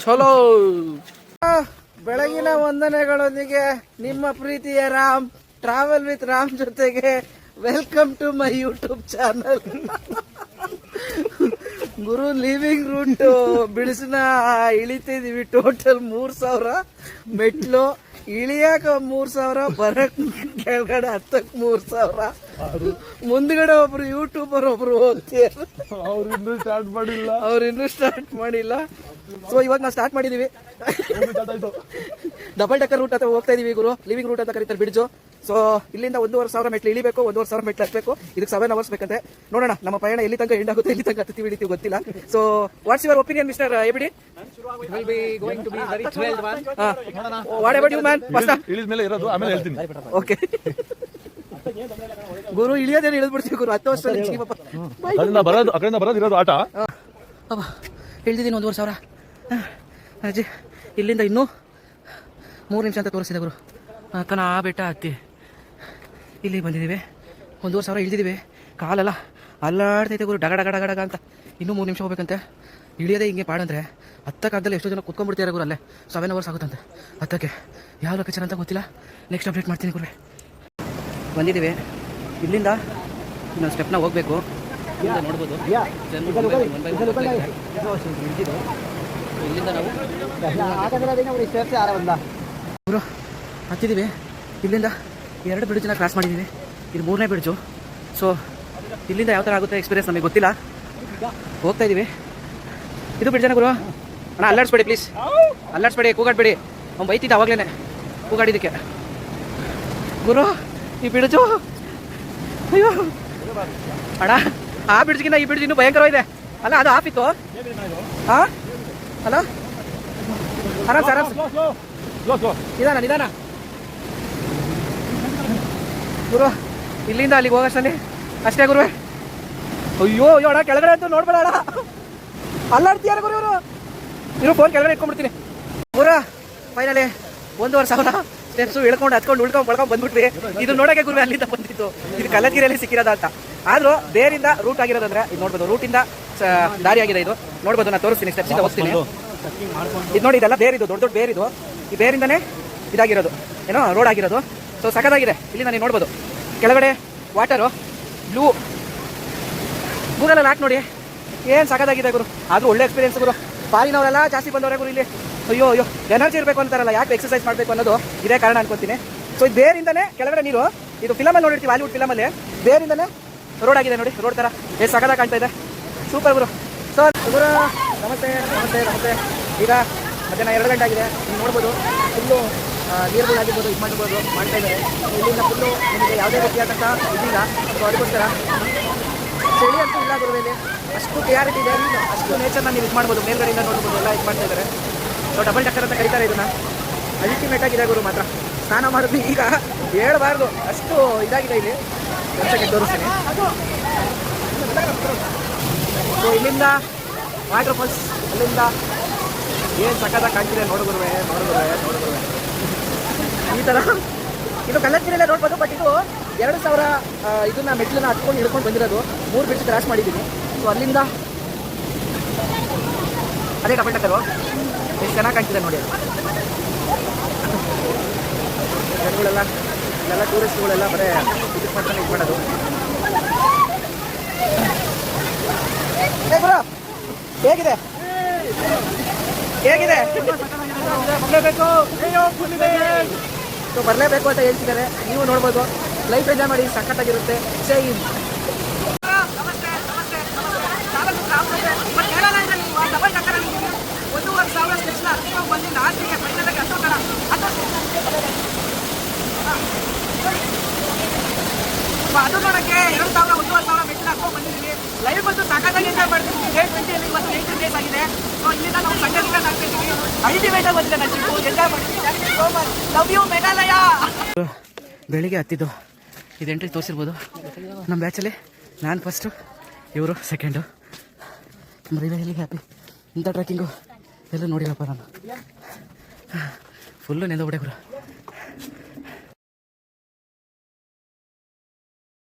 ಚಲೋ ಬೆಳಗಿನ ವಂದನೆಗಳೊಂದಿಗೆ ನಿಮ್ಮ ಪ್ರೀತಿಯ ರಾಮ್ ಟ್ರಾವೆಲ್ ವಿತ್ ರಾಮ್ ಜೊತೆಗೆ welcome to my YouTube channel. ಗುರು ಲೀವಿಂಗ್ ರೂಟ್ ಬಿಳಿಸಿನ ಇಳಿತಿದೀವಿ. ಟೋಟಲ್ 3000 ಮೆಟ್ಲು, ಇಳಿಯಾಕ 3000, ಬರಕ್ ಕೆಳಗಡೆ ಹತ್ತಕ್ 3000. ಮುಂದ್ಗಡೆ ಒಬ್ರು ಯೂಟ್ಯೂಬರ್ ಒಬ್ರು ಹೋಗ್ತಾರೆ, ಅವ್ರು ಇನ್ನೂ ಸ್ಟಾರ್ಟ್ ಮಾಡಿಲ್ಲ. ಸೊ ಇವಾಗ ನಾವು ಸ್ಟಾರ್ಟ್ ಮಾಡಿದೀವಿ. ಡಬಲ್ ಡೆಕ್ಕರ್ ರೂಟ್ ಹತ್ರ ಹೋಗ್ತಾ ಇದೀವಿ ಗುರು. ಲಿವಿಂಗ್ ರೂಟ್ ಅಂತ ಕರೀತಾರೆ ಬ್ರಿಡ್ಜು. ಸೊ ಇಲ್ಲಿಂದ 1500 ಮೆಟ್ಲು ಇಳಿಬೇಕು, 1500 ಮೆಟ್ಲು ಹತ್ತಬೇಕು. ಇದಕ್ಕೆ 7 hours ಬೇಕಂತೆ. ನೋಡೋಣ ನಮ್ಮ ಪಯಣ ಎಲ್ಲಿ ತನಕ ಎಂಡ್ ಆಗುತ್ತೆ, ಎಲ್ಲಿ ತನಕ ಹತ್ತಿ ಹಿಡಿತೀವಿ ಗೊತ್ತಿಲ್ಲ. So what's your opinion mister ABD? It will be going to be very thrilled one. What about you man? ಇಳಿದ ಮೇಲೆ ಇರೋದು, ಆಮೇಲೆ ಹೇಳ್ತೀನಿ. ಓಕೆ ಗುರು, ಇಳಿಯೋದೇನು ಇಳಿದ್ಬಿಡ್ತೀವಿ ಗುರು. 10 ವರ್ಷ ಅಕಡೆಯಿಂದ ಬರೋದು ಇರೋದು ಆಟ. ಇಳ್ದಿದ್ದೀನಿ 1500 ಅಜ್ಜಿ. ಇಲ್ಲಿಂದ ಇನ್ನೂ 3 ನಿಮಿಷ ಅಂತ ತೋರಿಸಿದೆ ಗುರು. ಕನ ಆ ಬೆಟ್ಟ ಹತ್ತಿ ಇಲ್ಲಿ ಬಂದಿದ್ದೀವಿ. 1500 ಇಳಿದಿದ್ದೀವಿ. ಕಾಲೆಲ್ಲ ಅಲ್ಲಾಡ್ತೈತೆ ಗುರು, ಡಗ ಡಗ ಡಗ ಡಗ ಅಂತ. ಇನ್ನೂ 3 ನಿಮಿಷ ಹೋಗ್ಬೇಕಂತೆ. ಇಳಿಯೋದೇ ಹಿಂಗೆ ಪಾಡಂದ್ರೆ ಹತ್ತಕ್ಕಾಗದಲ್ಲಿ ಎಷ್ಟೋ ಜನ ಕುತ್ಕೊಂಡ್ಬಿಡ್ತಾರೆ ಗುರು. ಅಲ್ಲೇ 7 hours ಆಗುತ್ತಂತೆ ಹತ್ತಕ್ಕೆ. ಯಾವ ಲೊಕೇಶನ್ ಅಂತ ಗೊತ್ತಿಲ್ಲ, ನೆಕ್ಸ್ಟ್ ಅಪ್ಡೇಟ್ ಮಾಡ್ತೀನಿ ಗುರು. ಬಂದಿದ್ದೀವಿ. ಇಲ್ಲಿಂದ ಇನ್ನೊಂದು ಸ್ಟೆಪ್ನ ಹೋಗಬೇಕು. ನೋಡ್ಬೋದು ಇಲ್ಲಿಂದ ನಾವು ಗುರು ಹತ್ತಿದ್ದೀವಿ. ಇಲ್ಲಿಂದ 2 ಬ್ರಿಡ್ಜನ್ನ ಕ್ರಾಸ್ ಮಾಡಿದ್ದೀವಿ. ಇದು 3ನೇ ಬ್ರಿಡ್ಜು. ಸೊ ಇಲ್ಲಿಂದ ಯಾವ ಥರ ಆಗುತ್ತೆ ಎಕ್ಸ್ಪೀರಿಯನ್ಸ್ ನಮಗೆ ಗೊತ್ತಿಲ್ಲ. ಹೋಗ್ತಾ ಇದ್ದೀವಿ. ಇದು ಬ್ರಿಡ್ಜನ ಗುರು. ಅಣ್ಣ ಅಲ್ಲಾಡಿಸ್ಬೇಡಿ ಪ್ಲೀಸ್, ಅಲ್ಲಾಡಿಸ್ಬೇಡಿ, ಕೂಗಾಡ್ಬೇಡಿ. ಅವ್ನು ಬೈತಿದ್ದ ಅವಾಗಲೇ ಕೂಗಾಡಿದ್ದಕ್ಕೆ ಗುರು. ಈ ಬ್ರಿಡ್ಜು ಅಯ್ಯೋ ಅಣ್ಣ, ಆ ಬ್ರಿಡ್ಜ್ಗಿಂತ ಈ ಬ್ರಿಡ್ಜ್ ಇನ್ನೂ ಭಯಂಕರವಾಗಿದೆ ಅಲ್ಲ. ಅದು ಆಫಿತ್ತು. ಹಾಂ ಅಲ್ಲ, ಆರಾಮ್ ಸರ್, ನಿಧಾನ ನಿಧಾನ ಗುರು. ಇಲ್ಲಿಂದ ಅಲ್ಲಿಗೆ ಹೋಗೋಷ್ಟಲ್ಲಿ ಅಷ್ಟೇ ಗುರುವೆ. ಅಯ್ಯೋ ಅಯ್ಯೋ ಅಣ್ಣ, ಕೆಳಗಡೆ ಅಂತೂ ನೋಡ್ಬೇಡ ಅಣ್ಣ, ಅಲ್ಲಾಡ್ತೀಯಾರ ಗುರು ಇವರು. ಫೋನ್ ಕೆಳಗಡೆ ಇಟ್ಕೊಂಡ್ಬಿಡ್ತೀನಿ ಗುರು. ಫೈನಲಿ 1500 ಸ್ಟೆಪ್ಸು ಇಳ್ಕೊಂಡು ಹತ್ಕೊಂಡು ಉಳ್ಕೊಂಡು ಬಂದ್ಬಿಟ್ವಿ. ಇದು ನೋಡೋಕೆ ಗುರುವೆ ಅಲ್ಲಿಂದ ಬಂದಿತ್ತು. ಇದು ಕಲ್ಲಗಿರಿಯಲ್ಲಿ ಸಿಕ್ಕಿರೋದ ಅಂತ. ಆದರೂ ಬೇರಿಂದ ರೂಟ್ ಆಗಿರೋದಂದ್ರೆ ಇದು ನೋಡ್ಬೋದು. ರೂಟಿಂದ ದಾರಿ ಆಗಿದೆ ಇದು. ನೋಡ್ಬೋದು, ನಾನು ತೋರಿಸ್ತೀನಿ, ಸ್ಟೆಪ್ಸಿಂದ ಹೋಗ್ತೀನಿ. ಇದು ನೋಡಿ, ಇದೆಲ್ಲ ಬೇರಿದು, ದೊಡ್ಡ ದೊಡ್ಡ ಬೇರಿದು. ಈ ಬೇರಿಂದನೇ ಇದಾಗಿರೋದು, ಏನೋ ರೋಡ್ ಆಗಿರೋದು. ಸೊ ಸಖತ್ತಾಗಿದೆ. ಇಲ್ಲಿಂದ ನೀವು ನೋಡ್ಬೋದು ಕೆಳಗಡೆ ವಾಟರು ಬ್ಲೂ. ಗೂಗಲಲ್ಲಿ ಹಾಕಿ ನೋಡಿ, ಏನು ಸಖತ್ತಾಗಿದೆ ಗುರು. ಆದರೂ ಒಳ್ಳೆ ಎಕ್ಸ್ಪೀರಿಯನ್ಸ್ ಗುರು. ಫಾರಿನವರೆಲ್ಲ ಜಾಸ್ತಿ ಬಂದವರೇ ಗುರು ಇಲ್ಲಿ. ಅಯ್ಯೋ ಅಯ್ಯೋ, ಎನರ್ಜಿ ಇರಬೇಕು ಅಂತಾರಲ್ಲ, ಯಾಕೆ ಎಕ್ಸರ್ಸೈಸ್ ಮಾಡಬೇಕು ಅನ್ನೋದು ಇದೇ ಕಾರಣ ಅನ್ಕೊತೀನಿ. ಸೊ ಇದು ಬೇರಿಂದನೇ ಕೆಳಗಡೆ ನೀರು. ಇದು ಫಿಲಮಲ್ಲಿ ನೋಡಿರ್ತೀವಿ, ಹಾಲಿವುಡ್ ಫಿಲಮಲ್ಲಿ ಬೇರಿಂದನೇ ರೋಡ್ ಆಗಿದೆ ನೋಡಿ. ರೋಡ್ ಥರ ಎಷ್ಟು ಸಖತ್ತಾಗಿ ಕಾಣ್ತಾ ಇದೆ. ಸೂಪರ್ ಗುರು. ಸೊ ಗುರು ನಮಸ್ತೆ ನಮಸ್ತೆ ನಮಸ್ತೆ. ಈಗ ಮಧ್ಯಾಹ್ನ 2 ಗಂಟೆ ಆಗಿದೆ. ನೀವು ನೋಡ್ಬೋದು ಫುಲ್ಲು ನೀರುಗಳಾಗಿರ್ಬೋದು, ಇದು ಮಾಡ್ಬೋದು ಮಾಡ್ತಾ ಇದ್ದಾರೆ. ಇಲ್ಲಿಂದ ಫುಲ್ಲು ನಿಮಗೆ ಯಾವುದೇ ರೀತಿಯಾದಂಥ ಇದಿಲ್ಲ. ಸೊ ಅದಕ್ಕೋಸ್ಕರ ಚಳಿ ಅಂತೂ ಇಲ್ಲ ಗುರುವಿಲ್ಲಿ. ಅಷ್ಟು ಕ್ಲಿಯಾರಿಟಿ ಇದೆ, ಅಷ್ಟು ನೇಚರ್ನ ನೀವು ಇದು ಮಾಡ್ಬೋದು. ಮೇಲ್ಗಡೆಯಿಂದ ನೋಡ್ಬೋದು, ಎಲ್ಲ ಇದು ಮಾಡ್ತಾ ಇದ್ದಾರೆ. ಸೊ ಡಬಲ್ ಡಕ್ಕರ್ ಅಂತ ಕರೀತಾರೆ ಇದನ್ನು. ಅಲ್ಟಿಮೇಟ್ ಆಗಿದೆ ಗುರು ಮಾತ್ರ. ಸ್ನಾನ ಮಾಡೋದು ಈಗ ಹೇಳಬಾರ್ದು, ಅಷ್ಟು ಇದಾಗಿದೆ ಇಲ್ಲಿ. ಒಂದ್ಸಕ್ಕೆ ತೋರಿಸ್ತೀನಿ. ಸೊ ಇಲ್ಲಿಂದ ವಾಟರ್ ಫಾಲ್ಸ್, ಅಲ್ಲಿಂದ ಏನು ಸಕ್ಕತ್ತಾಗಿ ಕಾಣ್ತಿದೆ ನೋಡುಗುರುವೆ. ಈ ಥರ ಇದು ಕಲ್ಲತ್ತಿರಲ್ಲೇ ನೋಡ್ಬೋದು. ಬಟ್ ಇದು 2000 ಇದನ್ನ ಮೆಟ್ಲನ್ನ ಹತ್ಕೊಂಡು ಹಿಡ್ಕೊಂಡು ಬಂದಿರೋದು. 3 ಬ್ರಿಡ್ಜ್ ಕ್ರಾಸ್ ಮಾಡಿದ್ದೀನಿ. ಸೊ ಅಲ್ಲಿಂದ ಅದೇ ಡಬಲ್ ಡಕ್ಕರು. ಎಷ್ಟು ಚೆನ್ನಾಗಿ ಕಾಣ್ತಿದೆ ನೋಡಿ. ಜನಗಳೆಲ್ಲ ಇಲ್ಲೆಲ್ಲ ಟೂರಿಸ್ಟ್ಗಳೆಲ್ಲ ಬರೀ ವಿಸಿಟ್ ಮಾಡ್ಕೊಂಡು ಇದು ಮಾಡೋದು. ಹೇಗಿದೆ ಹೇಗಿದೆ ಸೊ ಬರಲೇಬೇಕು ಅಂತ ಹೇಳ್ತಿದ್ದಾರೆ. ನೀವು ನೋಡ್ಬೋದು, ಲೈಫ್ ಎಂಜಾಯ್ ಮಾಡಿ, ಸಖತ್ತಾಗಿರುತ್ತೆ. ಅದು ನೋಡೋಕ್ಕೆ 2000 1500 ಮೆಟ್ಲು ಹಾಕೊಂಡು ಬಂದಿದ್ದೀವಿ. ಲೈಫ್ ಅಂತೂ ಸಖತ್ತಾಗಿ ಎಂಜಾಯ್ ಮಾಡ್ತೀವಿ. ಡೇ 20 ಇವತ್ತು 8 ಡೇಸ್ ಆಗಿದೆ. ಸೊ ಇಲ್ಲಿಂದ ನಾವು ಸಂಡೆ ರಿಟರ್ನ್ ಆಗ್ತಿದ್ದೀವಿ. ಅಲ್ಟಿಮೇಟಾಗಿ ಬಂದಿದೆ ನನ್ನ ಟ್ರಿಪ್ಪು. ಎಂಜಾಯ್ ಮಾಡ್ತೀವಿ. Love you Meghalaya. ಬೆಳಿಗ್ಗೆ ಹತ್ತಿದ್ದು ಇದು ಎಂಟ್ರಿ ತೋರಿಸಿರ್ಬೋದು. ನಮ್ಮ ಬ್ಯಾಚಲ್ಲಿ ನಾನು ಫಸ್ಟು, ಇವರು ಸೆಕೆಂಡು. Really happy. ಇಂಥ ಟ್ರೆಕ್ಕಿಂಗು ಎಲ್ಲ ನೋಡಿಲ್ಲಪ್ಪ ನಾನು. ಫುಲ್ಲು ನೆಂದೋಗ್ಬಿಟ್ಟೆ ಗುರು.